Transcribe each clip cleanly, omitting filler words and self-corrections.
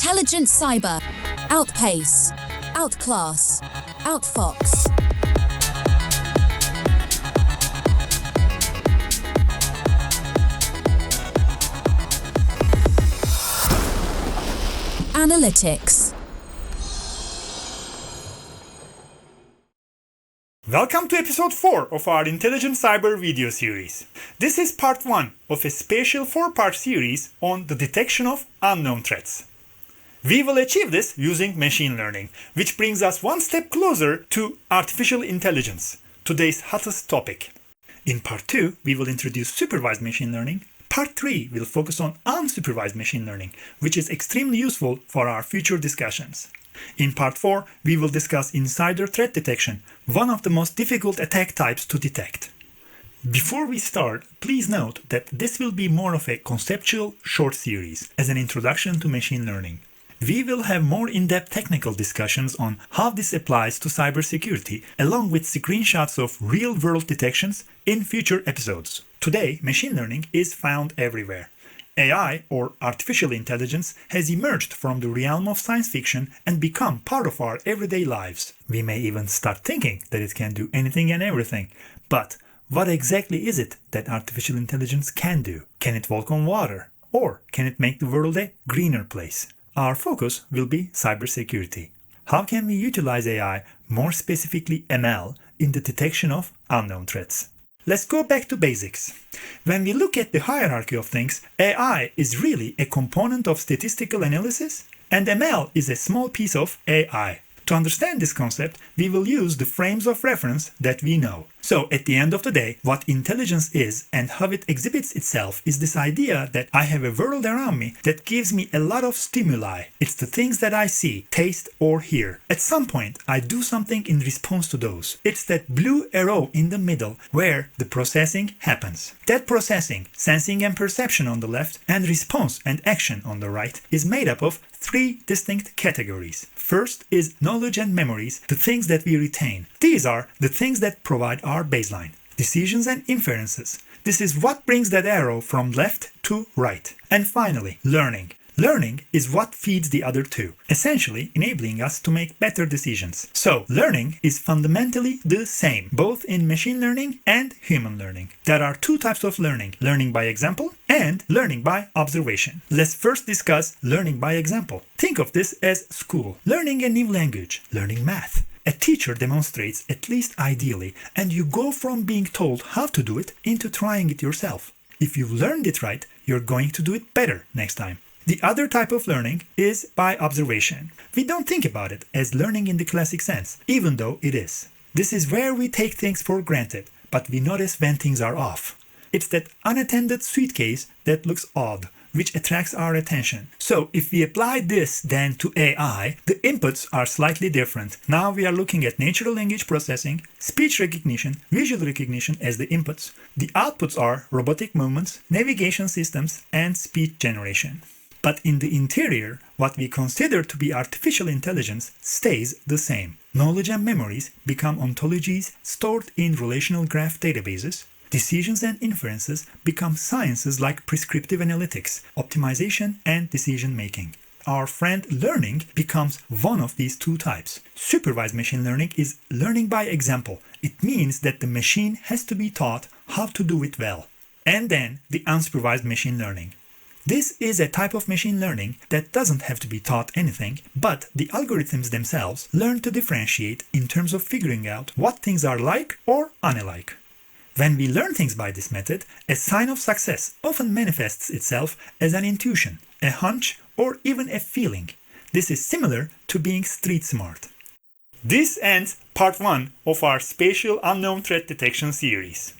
Intelligent cyber. Outpace. Outclass. Outfox. Analytics. Welcome to episode 4 of our Intelligent Cyber video series. This is part 1 of a special 4-part series on the detection of unknown threats. We will achieve this using machine learning, which brings us one step closer to artificial intelligence, today's hottest topic. In part 2, we will introduce supervised machine learning. Part 3 will focus on unsupervised machine learning, which is extremely useful for our future discussions. In part 4, we will discuss insider threat detection, one of the most difficult attack types to detect. Before we start, please note that this will be more of a conceptual short series as an introduction to machine learning. We will have more in-depth technical discussions on how this applies to cybersecurity, along with screenshots of real-world detections in future episodes. Today, machine learning is found everywhere. AI, or artificial intelligence, has emerged from the realm of science fiction and become part of our everyday lives. We may even start thinking that it can do anything and everything. But what exactly is it that artificial intelligence can do? Can it walk on water? Or can it make the world a greener place? Our focus will be cybersecurity. How can we utilize AI, more specifically ML, in the detection of unknown threats? Let's go back to basics. When we look at the hierarchy of things, AI is really a component of statistical analysis, and ML is a small piece of AI. To understand this concept, we will use the frames of reference that we know. So, at the end of the day, what intelligence is and how it exhibits itself is this idea that I have a world around me that gives me a lot of stimuli. It's the things that I see, taste, or hear. At some point, I do something in response to those. It's that blue arrow in the middle where the processing happens. That processing, sensing and perception on the left, and response and action on the right, is made up of 3 distinct categories. First is knowledge and memories, the things that we retain. These are the things that provide our baseline. Decisions and inferences. This is what brings that arrow from left to right. And finally, learning. Learning is what feeds the other 2, essentially enabling us to make better decisions. So, learning is fundamentally the same, both in machine learning and human learning. There are 2 types of learning, learning by example and learning by observation. Let's first discuss learning by example. Think of this as school, learning a new language, learning math. A teacher demonstrates, at least ideally, and you go from being told how to do it into trying it yourself. If you've learned it right, you're going to do it better next time. The other type of learning is by observation. We don't think about it as learning in the classic sense, even though it is. This is where we take things for granted, but we notice when things are off. It's that unattended suitcase that looks odd, which attracts our attention. So if we apply this then to AI, the inputs are slightly different. Now we are looking at natural language processing, speech recognition, visual recognition as the inputs. The outputs are robotic movements, navigation systems, and speech generation. But in the interior, what we consider to be artificial intelligence stays the same. Knowledge and memories become ontologies stored in relational graph databases. Decisions and inferences become sciences like prescriptive analytics, optimization, and decision making. Our friend learning becomes one of these 2 types. Supervised machine learning is learning by example. It means that the machine has to be taught how to do it well. And then the unsupervised machine learning. This is a type of machine learning that doesn't have to be taught anything, but the algorithms themselves learn to differentiate in terms of figuring out what things are like or unlike. When we learn things by this method, a sign of success often manifests itself as an intuition, a hunch, or even a feeling. This is similar to being street smart. This ends part 1 of our Spatial Unknown Threat Detection series.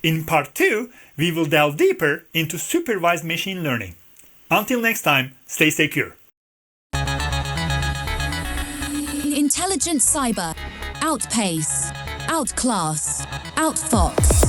In part 2, we will delve deeper into supervised machine learning. Until next time, stay secure. Intelligent cyber. Outpace. Outclass. Outfox.